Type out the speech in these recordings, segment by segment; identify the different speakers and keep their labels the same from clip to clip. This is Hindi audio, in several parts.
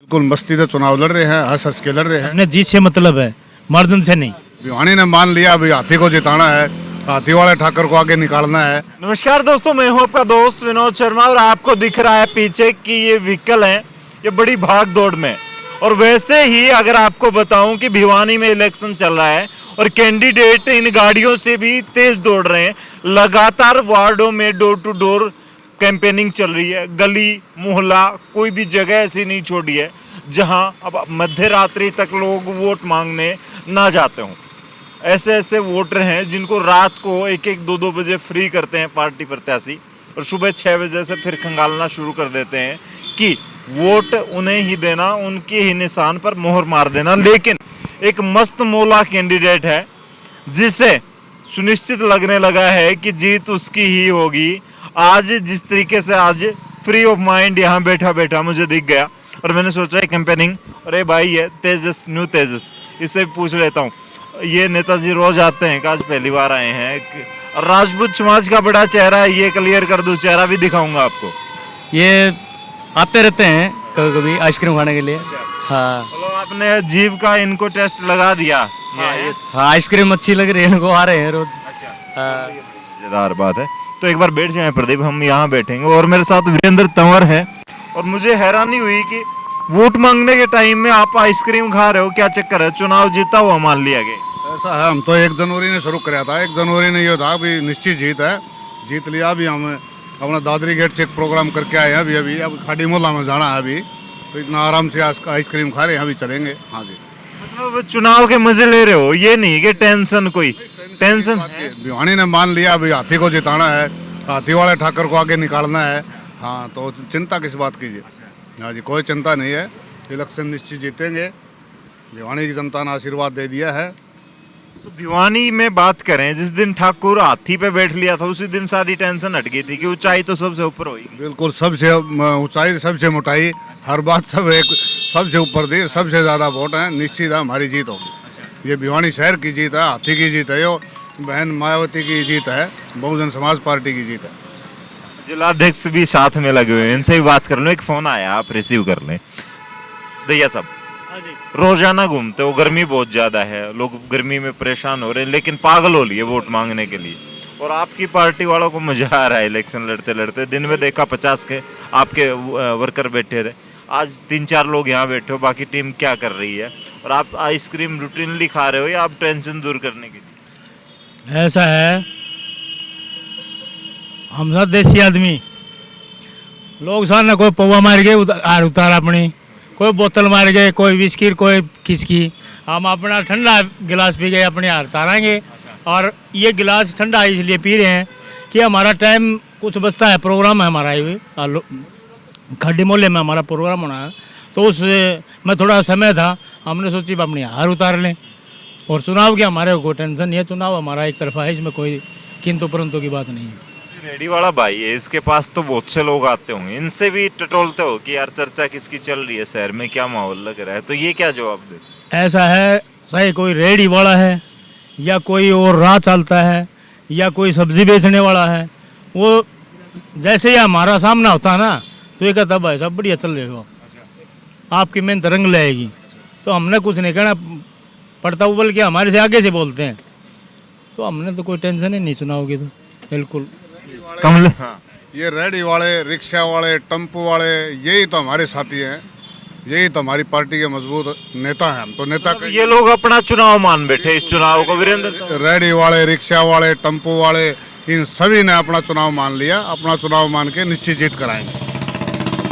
Speaker 1: बिल्कुल मस्ती से चुनाव लड़ रहे हैं, हंस हंस के लड़ रहे हैं।
Speaker 2: हमने जीत से मतलब है, मर्दन से नहीं।
Speaker 1: भिवानी ने मान लिया अभी हाथी को जिताना है, हाथी वाले ठाकर को आगे निकालना है।
Speaker 3: नमस्कार दोस्तों, मैं हूं आपका दोस्त विनोद शर्मा और आपको दिख रहा है पीछे कि ये व्हीकल है, ये बड़ी भाग दौड़ में। और वैसे ही अगर आपको बताऊं कि भिवानी में इलेक्शन चल रहा है और कैंडिडेट इन गाड़ियों से भी तेज दौड़ रहे हैं। लगातार वार्डों में डोर टू डोर कैंपेनिंग चल रही है। गली मोहल्ला कोई भी जगह ऐसी नहीं छोड़ी है जहां अब मध्य रात्रि तक लोग वोट मांगने ना जाते हों। ऐसे ऐसे वोटर हैं जिनको रात को 1-1, 2-2 बजे फ्री करते हैं पार्टी प्रत्याशी और सुबह 6 बजे से फिर खंगालना शुरू कर देते हैं कि वोट उन्हें ही देना, उनके ही निशान पर मोहर मार देना। लेकिन एक मस्त मौला कैंडिडेट है जिसे सुनिश्चित लगने लगा है कि जीत उसकी ही होगी। आज जिस तरीके से आज फ्री ऑफ माइंड यहाँ बैठा बैठा मुझे दिख गया और मैंने सोचा है कैंपेनिंग, अरे भाई है तेजस, न्यू तेजस, इससे भी पूछ लेता हूँ। ये नेताजी रोज आते हैं, आज पहली बार आए हैं। राजपूत समाज का बड़ा चेहरा है, ये क्लियर कर दूं, चेहरा भी दिखाऊंगा आपको।
Speaker 4: ये आते रहते हैं कभी कभी आइसक्रीम खाने के लिए। हाँ
Speaker 3: चलो, आपने जीभ का इनको टेस्ट लगा दिया।
Speaker 4: हाँ, आइसक्रीम अच्छी लग रही है इनको, आ रहे हैं रोज। हाँ,
Speaker 3: मजेदार बात है। तो एक बार बैठ जाए प्रदीप, हम यहाँ बैठेंगे और मेरे साथ वीरेंद्र तंवर है। और मुझे हैरानी हुई कि वोट मांगने के टाइम में आप आइसक्रीम खा रहे हो, क्या चक्कर है? चुनाव जीता हुआ मान लिया गया।
Speaker 1: ऐसा है, हम तो 1 जनवरी ने शुरू कराया था। 1 जनवरी ने ये था अभी निश्चित जीत है, जीत लिया। अभी हम अपना दादरी गेट चेक प्रोग्राम करके आए हैं अभी अभी। अब खाड़ी मोहल्ला में जाना है अभी, तो इतना आराम से आइसक्रीम खा रहे हैं, अभी चलेंगे। हाँ जी,
Speaker 3: मतलब चुनाव के मजे ले रहे हो, ये नहीं कि टेंशन कोई टेंशन है।
Speaker 1: भिवानी ने मान लिया अभी हाथी को जिताना है, हाथी वाले ठाकर को आगे निकालना है। हाँ, तो चिंता किस बात कीजिए। हाँ जी, कोई चिंता नहीं है, इलेक्शन निश्चित जीतेंगे। भिवानी की जनता ने आशीर्वाद दे दिया है।
Speaker 3: तो भिवानी में बात करें, जिस दिन ठाकुर हाथी पे बैठ लिया था उसी दिन सारी टेंशन हट गई थी कि ऊंचाई तो सबसे ऊपर हुई।
Speaker 1: बिल्कुल, सबसे ऊंचाई, सबसे मोटाई, हर बात सब एक सबसे ऊपर दी, सबसे ज़्यादा वोट है, निश्चित है हमारी जीत होगी। ये भिवानी शहर की जीत है, हाथी की जीत है, यो बहन मायावती की जीत है, बहुजन समाज पार्टी की जीत है।
Speaker 3: जिलाध्यक्ष भी साथ में लगे हुए हैं, इनसे भी बात कर लो। एक फोन आया, आप रिसीव कर लें। दैया साहब, रोजाना घूमते हो, गर्मी बहुत ज्यादा है, लोग गर्मी में परेशान हो रहे हैं, लेकिन पागल हो लिए वोट मांगने के लिए। और आपकी पार्टी वालों को मजा आ रहा है इलेक्शन लड़ते लड़ते। दिन में देखा 50 के आपके वर्कर बैठे थे, आज 3-4 लोग यहाँ बैठे हो, बाकी टीम क्या कर रही है? और आप आइसक्रीम रूटीनली खा रहे हो या आप टेंशन दूर करने के लिए?
Speaker 2: ऐसा है, हम सब देसी आदमी लोग सामने कोई पौवा मार गए उतार अपनी, कोई बोतल मार गए, कोई विस्की, कोई किसकी। हम अपना ठंडा गिलास पी गए, अपने हार तारेंगे। और ये गिलास ठंडा इसलिए पी रहे हैं कि हमारा टाइम कुछ बचता है, प्रोग्राम है हमारा, ये खड्डी मोहल्ले में हमारा प्रोग्राम होना है, तो उस में थोड़ा समय था, हमने सोची अपनी हार उतार लें। और चुनाव की हमारे को कोई टेंशन नहीं है, चुनाव हमारा एक तरफा है, इसमें कोई किंतु परंतु की बात नहीं है।
Speaker 3: रेडी वाला भाई है, इसके पास तो बहुत से लोग आते होंगे, इनसे भी टटोलते हो कि यार चर्चा किसकी चल रही है, शहर में क्या माहौल लग रहा है, तो ये क्या जवाब देते?
Speaker 2: ऐसा है, चाहे कोई रेडी वाला है या कोई और राह चलता है या कोई सब्जी बेचने वाला है, वो जैसे ही हमारा सामना होता है ना, तो ये कहता भाई साहब बढ़िया चल रहे हो, आपकी मेहनत रंग लाएगी। तो हमने कुछ नहीं कहना पड़ता, वो बल्कि हमारे से आगे से बोलते हैं, तो हमने तो कोई टेंशन ही नहीं चुनाव की। तो बिल्कुल
Speaker 3: कमल,
Speaker 1: ये रेडी वाले, रिक्शा वाले, टेम्पो वाले, यही तो हमारे साथी हैं, यही तो हमारी पार्टी के मजबूत नेता हैं। हम तो नेता
Speaker 3: ये लोग अपना चुनाव मान बैठे इस चुनाव को। वीरेंद्र,
Speaker 1: रेडी वाले, रिक्शा वाले, टेम्पो वाले, इन सभी ने अपना चुनाव मान लिया, अपना चुनाव मान के निश्चित जीत कराएंगे।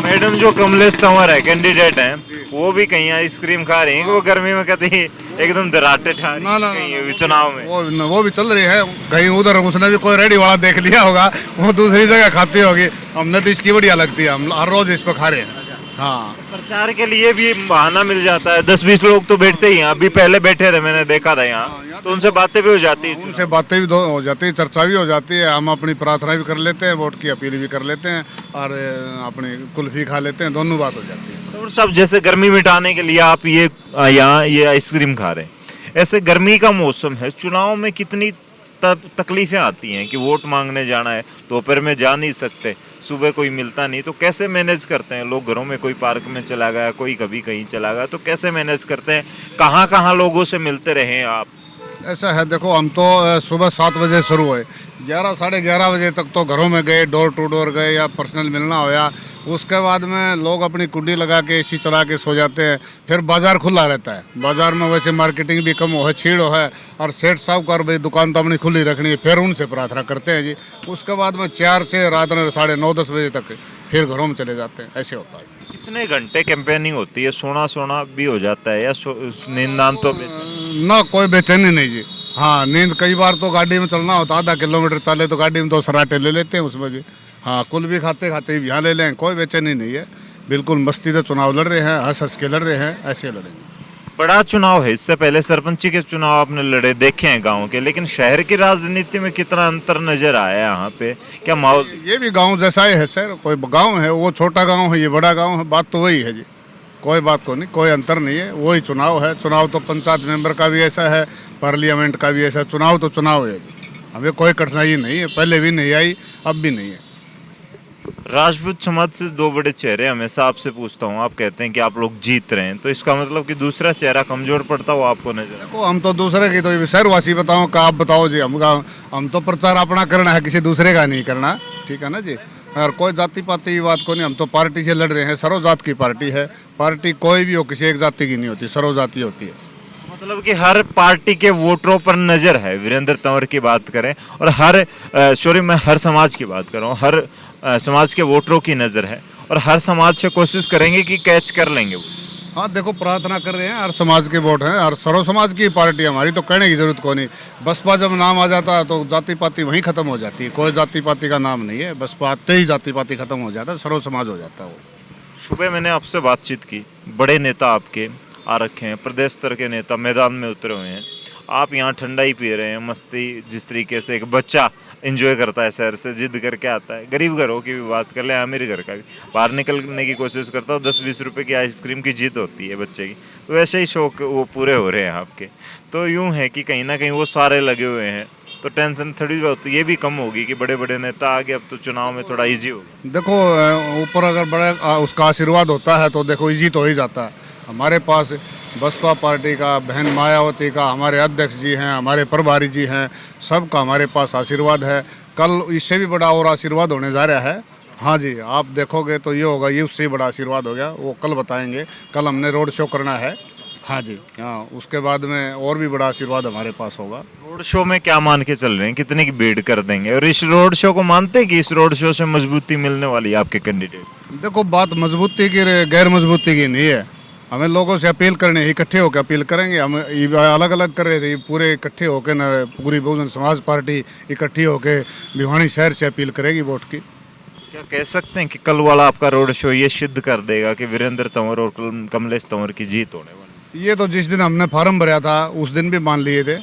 Speaker 3: मैडम जो कमलेश तंवर है कैंडिडेट हैं, वो भी कहीं आइसक्रीम खा रही हैं, वो गर्मी में कहती एकदम दराटे ठा रही चुनाव में।
Speaker 1: वो भी चल रही है कहीं उधर, उसने भी कोई रेडी वाला देख लिया होगा, वो दूसरी जगह खाती होगी। हमने तो इसकी बढ़िया लगती है, हम हर रोज इस पर खा रहे हैं। हाँ,
Speaker 3: प्रचार के लिए भी बहाना मिल जाता है, 10-20 लोग तो बैठते ही हैं। अभी पहले बैठे थे, मैंने देखा था यहाँ, तो उनसे बातें भी हो जाती है,
Speaker 1: उनसे बातें भी हो जाती है, चर्चा भी हो जाती है। हम अपनी प्रार्थना भी कर लेते हैं, वोट की अपील भी कर लेते हैं और अपनी कुल्फी खा लेते हैं, दोनों बात हो जाती है।
Speaker 3: तो सब जैसे गर्मी मिटाने के लिए आप ये यहाँ ये आइसक्रीम खा रहे हैं, ऐसे गर्मी का मौसम है, चुनाव में कितनी तकलीफें आती हैं कि वोट मांगने जाना है, दोपहर में जा नहीं सकते, सुबह कोई मिलता नहीं, तो कैसे मैनेज करते हैं लोग? घरों में कोई पार्क में चला गया, कोई कभी कहीं चला गया, तो कैसे मैनेज करते हैं? कहाँ कहाँ लोगों से मिलते रहे आप?
Speaker 1: ऐसा है, देखो हम तो सुबह 7 बजे शुरू हुए, 11 साढ़े 11 बजे तक तो घरों में गए, डोर टू डोर गए या पर्सनल मिलना होया। उसके बाद में लोग अपनी कुंडी लगा के एसी चला के सो जाते हैं। फिर बाज़ार खुला रहता है, बाज़ार में वैसे मार्केटिंग भी कम हो है, छीड़ है, और सेठ साहब का भाई दुकान तो अपनी खुली रखनी है, फिर उनसे प्रार्थना करते हैं जी। उसके बाद में 4 से रात में 9:30-10 बजे तक फिर घरों में चले जाते हैं, ऐसे होता है।
Speaker 3: कितने घंटे कैंपेनिंग होती है? सोना भी हो जाता है या नींदान तो
Speaker 1: ना कोई बेचैनी नहीं जी। हाँ, नींद कई बार तो गाड़ी में चलना होता, आधा किलोमीटर चले तो गाड़ी में तो सराटे ले लेते हैं उसमें जी। हाँ, कुल भी खाते खाते यहाँ ले लें, कोई बेचैनी नहीं है। बिल्कुल मस्ती से चुनाव लड़ रहे हैं, हंस हंस के लड़ रहे हैं, ऐसे लड़ेंगे।
Speaker 3: बड़ा चुनाव है, इससे पहले सरपंची के चुनाव आपने लड़े देखे हैं गांव के, लेकिन शहर की राजनीति में कितना अंतर नजर आया यहाँ पे? क्या माहौल?
Speaker 1: ये भी गांव जैसा ही है सर, कोई गांव है, वो छोटा गांव है, ये बड़ा गांव है, बात तो वही है जी। कोई बात को नहीं, कोई अंतर नहीं है, वही चुनाव है। चुनाव तो पंचायत मेंबर का भी ऐसा है, पार्लियामेंट का भी ऐसा, चुनाव तो चुनाव है जी। हमें कोई कठिनाई नहीं है, पहले भी नहीं आई, अब भी नहीं है।
Speaker 3: राजपूत समाज से 2 बड़े चेहरे हमेशा आपसे पूछता हूँ, आप कहते हैं कि आप लोग जीत रहे हैं, तो इसका मतलब कि दूसरा चेहरा कमजोर पड़ता हो आपको नजर?
Speaker 1: देखो, हम तो दूसरे की तो शहरवासी बताओ का, आप बताओ जी। हम तो प्रचार अपना करना है, किसी दूसरे का नहीं करना, ठीक है ना जी। और कोई जाति पाति की बात को नहीं, हम तो पार्टी से लड़ रहे हैं, सर्वजात की पार्टी है। पार्टी कोई भी हो, किसी एक जाति की नहीं होती, सर्वजाति होती है।
Speaker 3: मतलब कि हर पार्टी के वोटरों पर नजर है। वीरेंद्र तंवर की बात करें और मैं हर समाज की बात कर रहा हूँ, हर समाज के वोटरों की नजर है और हर समाज से कोशिश करेंगे कि कैच कर लेंगे वो।
Speaker 1: हाँ, देखो, प्रार्थना कर रहे हैं, हर समाज के वोट हैं, हर सर्व समाज की पार्टी हमारी, तो कहने की जरूरत को नहीं। बसपा जब नाम आ जाता है तो जाति पाति वहीं खत्म हो जाती है, कोई जाति पाति का नाम नहीं है। बसपा आते ही जाति पाति खत्म हो जाता है, सर्व समाज हो जाता है वो।
Speaker 3: सुबह मैंने आपसे बातचीत की, बड़े नेता आपके आ रखे हैं, प्रदेश स्तर के नेता मैदान में उतरे हुए हैं, आप यहाँ ठंडा ही पी रहे हैं, मस्ती। जिस तरीके से एक बच्चा एंजॉय करता है, शहर से जिद करके आता है, गरीब घरों की भी बात कर लें, अमीर घर का भी, बाहर निकलने की कोशिश करता हूँ, 10-20 रुपए की आइसक्रीम की जिद होती है बच्चे की, तो वैसे ही शौक वो पूरे हो रहे हैं आपके। तो यूँ है कि कहीं ना कहीं वो सारे लगे हुए हैं, तो टेंशन थोड़ी बहुत ये भी कम होगी कि बड़े बड़े नेता आ गए, अब तो चुनाव में थोड़ा ईजी होगा।
Speaker 1: देखो, ऊपर अगर बड़ा उसका आशीर्वाद होता है तो देखो ईजी तो हो ही जाता है। हमारे पास बसपा पार्टी का, बहन मायावती का, हमारे अध्यक्ष जी हैं, हमारे प्रभारी जी हैं, सबका हमारे पास आशीर्वाद है। कल इससे भी बड़ा और आशीर्वाद होने जा रहा है। हाँ जी, आप देखोगे तो ये होगा, ये उससे बड़ा आशीर्वाद हो गया, वो कल बताएंगे। कल हमने रोड शो करना है। हाँ जी, हाँ, उसके बाद में और भी बड़ा आशीर्वाद हमारे पास होगा।
Speaker 3: रोड शो में क्या मान के चल रहे हैं, कितने की भीड़ कर देंगे? और इस रोड शो को मानते हैं कि इस रोड शो से मजबूती मिलने वाली है आपके कैंडिडेट?
Speaker 1: देखो, बात मजबूती की गैर मजबूती की नहीं है, हमें लोगों से अपील करनी है, इकट्ठे होकर अपील करेंगे। हम अलग अलग कर रहे थे, पूरे इकट्ठे होकर न, पूरी बहुजन समाज पार्टी इकट्ठी होकर भिवानी शहर से अपील करेगी वोट की।
Speaker 3: क्या कह सकते हैं कि कल वाला आपका रोड शो ये सिद्ध कर देगा कि वीरेंद्र तंवर और कमलेश तंवर की जीत होने वाली?
Speaker 1: ये तो जिस दिन हमने फार्म भरा था उस दिन भी मान लिए थे।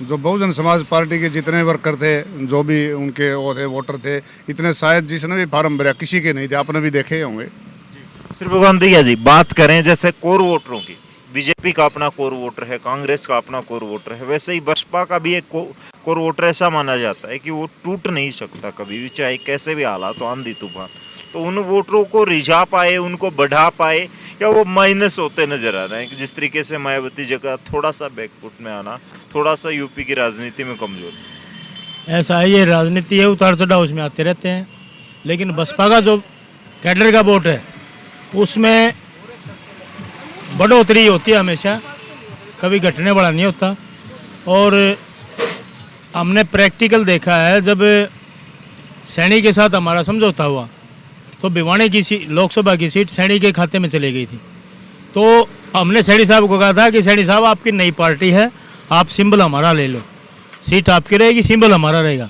Speaker 1: जो बहुजन समाज पार्टी के जितने वर्कर थे, जो भी उनके वो थे वोटर थे, इतने शायद जिसने भी फार्म भरा किसी के नहीं थे, आपने भी देखे होंगे।
Speaker 3: सिर्फ गांधी जी बात करें जैसे कोर वोटरों की, बीजेपी का अपना कोर वोटर है, कांग्रेस का अपना कोर वोटर है, वैसे ही बसपा का भी एक कोर वोटर ऐसा माना जाता है कि वो टूट नहीं सकता कभी भी, चाहे कैसे भी हालात हो, आंधी तूफान। तो उन वोटरों को रिझा पाए, उनको बढ़ा पाए, या वो माइनस होते नजर आ रहे हैं कि जिस तरीके से मायावती जगह थोड़ा सा बैकफुट में आना, थोड़ा सा यूपी की राजनीति में कमजोर?
Speaker 2: ऐसा है, ये राजनीति है, उतार चढ़ाव उसमें आते रहते हैं। लेकिन बसपा का जो कैडर का वोट है उसमें बढ़ोतरी होती है हमेशा, कभी घटने वाला नहीं होता। और हमने प्रैक्टिकल देखा है, जब सैनी के साथ हमारा समझौता हुआ तो भिवानी की लोकसभा की सीट सैनी के खाते में चली गई थी। तो हमने सैनी साहब को कहा था कि सैनी साहब, आपकी नई पार्टी है, आप सिंबल हमारा ले लो, सीट आपकी रहेगी, सिंबल हमारा रहेगा।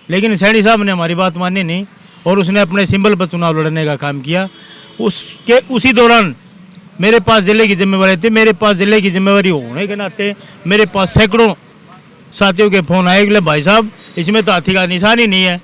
Speaker 2: लेकिन सैनी साहब ने हमारी बात मानी नहीं और उसने अपने सिंबल पर चुनाव लड़ने का काम किया। उसी दौरान मेरे पास जिले की जिम्मेवारी थी। मेरे पास जिले की जिम्मेवारी होने के नाते मेरे पास सैकड़ों साथियों के फोन आए कि भाई साहब, इसमें तो हाथी का निशान ही नहीं है।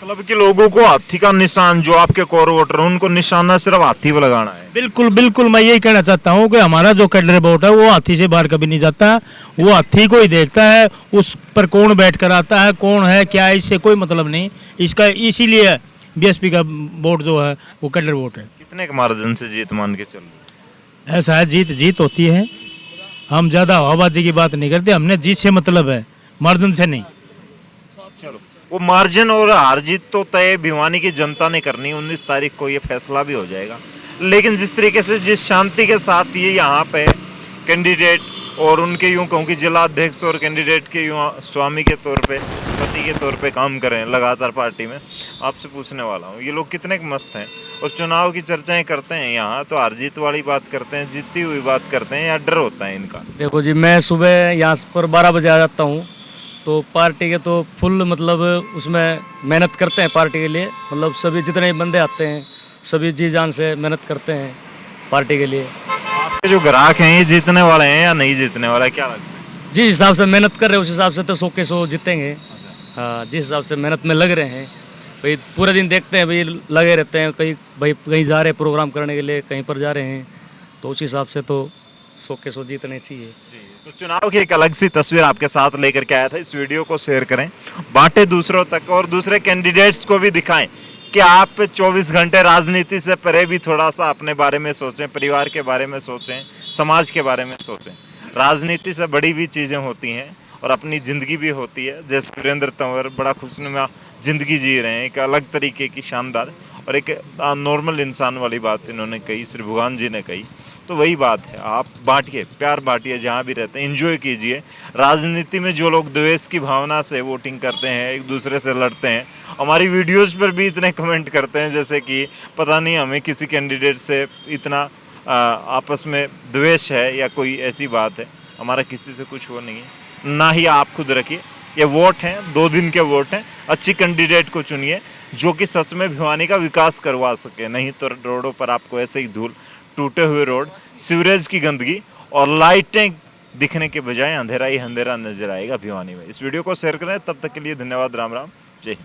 Speaker 3: मतलब कि लोगों को हाथी का निशान, जो आपके कोर वोटर हैं उनको निशाना सिर्फ हाथी पर लगाना है।
Speaker 2: बिल्कुल बिल्कुल, मैं यही कहना चाहता हूँ कि हमारा जो कैडर वोट है वो हाथी से बाहर कभी नहीं जाता। वो हाथी को ही देखता है, उस पर कौन बैठ कर आता है, कौन है क्या है, इससे कोई मतलब नहीं। इसका इसीलिए बीएसपी का वोट जो है वो कट्टर वोट है।
Speaker 3: कितने के मार्जिन से जीत मान के चल रही
Speaker 2: ऐसा है, जीत जीत होती है। हम ज़्यादा हवाबाजी की बात नहीं करते, हमने जीत से मतलब है, मार्जिन से नहीं।
Speaker 3: चलो, वो मार्जिन और हार जीत तो तय भिवानी की जनता ने करनी, 19 तारीख को ये फैसला भी हो जाएगा। लेकिन जिस तरीके से जिस शांति के साथ ये यहाँ पे कैंडिडेट और उनके यूं कहूँ कि जिला अध्यक्ष और कैंडिडेट के यूं स्वामी के तौर पे, पति के तौर पे काम कर रहे हैं लगातार पार्टी में, आपसे पूछने वाला हूँ ये लोग कितने मस्त हैं और चुनाव की चर्चाएं करते हैं यहाँ, तो हार जीत वाली बात करते हैं, जीतती हुई बात करते हैं, या डर होता है इनका?
Speaker 4: देखो जी, मैं सुबह यहाँ पर 12 बजे आ जाता हूँ, तो पार्टी के तो फुल मतलब उसमें मेहनत करते हैं पार्टी के लिए। मतलब सभी जितने भी बंदे आते हैं सभी जी जान से मेहनत करते हैं पार्टी के लिए।
Speaker 3: आपके जो ग्राहक हैं ये जीतने वाले हैं या नहीं जीतने वाला है, क्या लगता है?
Speaker 4: जिस हिसाब से मेहनत कर रहे हैं उस हिसाब से तो 100 के 100 जीतेंगे। हाँ, जिस हिसाब से मेहनत में लग रहे हैं भाई, पूरे दिन देखते हैं भाई, लगे रहते हैं, कहीं जा रहे हैं प्रोग्राम करने के लिए, कहीं पर जा रहे हैं, तो उस हिसाब से तो 100 के 100 जीतने चाहिए।
Speaker 3: तो चुनाव की एक अलग सी तस्वीर आपके साथ लेकर के आया था। इस वीडियो को शेयर करें, बांटें दूसरों तक और दूसरे कैंडिडेट्स को भी दिखाएं कि आप 24 घंटे राजनीति से परे भी थोड़ा सा अपने बारे में सोचें, परिवार के बारे में सोचें, समाज के बारे में सोचें। राजनीति से बड़ी भी चीज़ें होती हैं और अपनी ज़िंदगी भी होती है। जैसे वीरेंद्र तंवर बड़ा खुशनुमा ज़िंदगी जी रहे हैं, एक अलग तरीके की शानदार और एक नॉर्मल इंसान वाली बात इन्होंने कही, श्री भगवान जी ने कही। तो वही बात है, आप बांटिए, प्यार बांटिए, जहाँ भी रहते हैं एंजॉय कीजिए। राजनीति में जो लोग द्वेष की भावना से वोटिंग करते हैं, एक दूसरे से लड़ते हैं, हमारी वीडियोज़ पर भी इतने कमेंट करते हैं जैसे कि पता नहीं हमें किसी कैंडिडेट से इतना आपस में द्वेष है या कोई ऐसी बात है। हमारा किसी से कुछ वो नहीं है, ना ही आप खुद रखिए। ये वोट हैं, 2 दिन के वोट हैं, अच्छी कैंडिडेट को चुनिए जो कि सच में भिवानी का विकास करवा सके। नहीं तो रोडों पर आपको ऐसे ही धूल, टूटे हुए रोड, सीवरेज की गंदगी और लाइटें दिखने के बजाय अंधेरा ही अंधेरा नजर आएगा भिवानी में। इस वीडियो को शेयर करें, तब तक के लिए धन्यवाद। राम राम, जय हिंद।